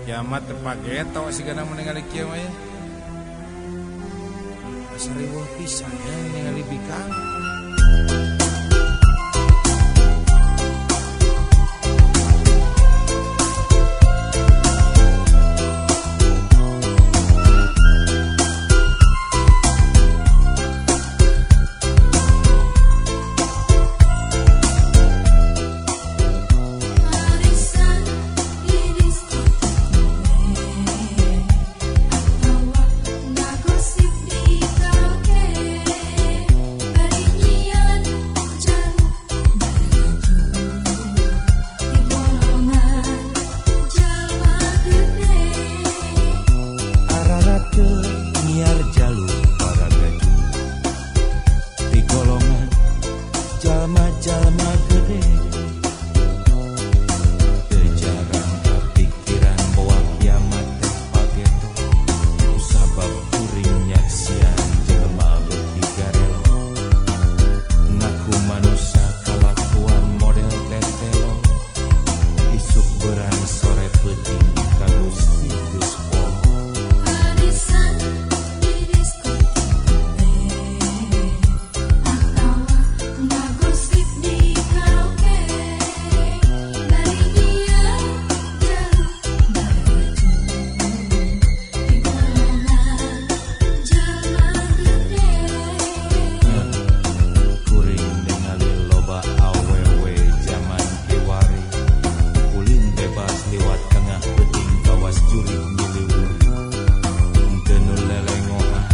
Kiamat terpageto sigana meninggali kieu mah ya. Asariweuh pisan ya ningali bikang. Jalma gede teu jarang kapikiran bahwa kiamat teh pageto sabab kuring nyaksian jelema beuki garelo ngaku manusia kalakuan model tetelo isuk beurang sore peuting ka Gusti geus poho arisan di diskotek atawa ngagosip di karaoke bari dia jaluk baju di golongan jalma gede. kuring ningali loba awewe zaman kiwari ulin bebas liwat tengah peuting kawas jurig miliwur henteu nu lelengohan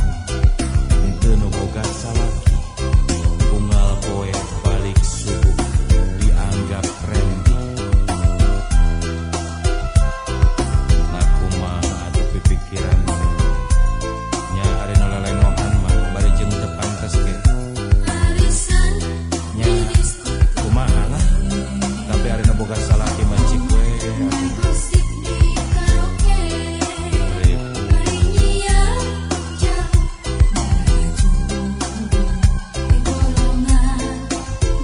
henteu nu boga salaki unggal poe balik subuh dianggap trendy ngaku mah atuh pipikiran nya ari nu lelengohan mah bari jeung teu pantes ge Arisan nya kumaha lah tapi ari nu boga salaki mah cik we ngagosip di karaoke rip bari dia jaluk baju di golongan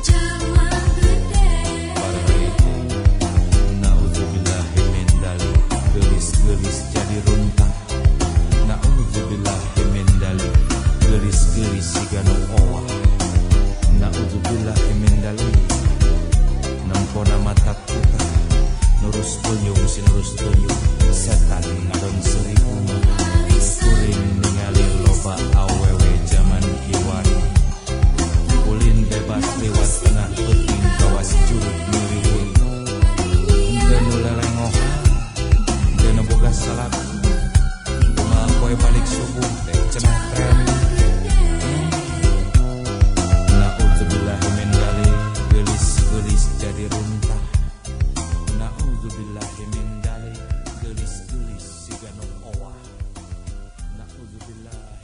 jalma gede. Parahite, naudzubillahi min dalik, gelis-gelis jadi runtah. Naudzubillahi min dalik, gelis-gelis siga nu owah. Naudzubillahi min dalik, nempona mata putar, nurus tuyung si nurus tuyung, setan ngadon seribu mah. Kuring ningali loba awewe zaman kiwari, ulin bebas lewat tengah peuting kawas jurig miliwur henteu nu lelengohan henteu nu boga salaki kumaha poe balik subuh teh cenah trendy naudzubillahi min dzalik gelis-gelis jadi runtah naudzubillahi min dzalik gelis-gelis siga nu owah naudzubillah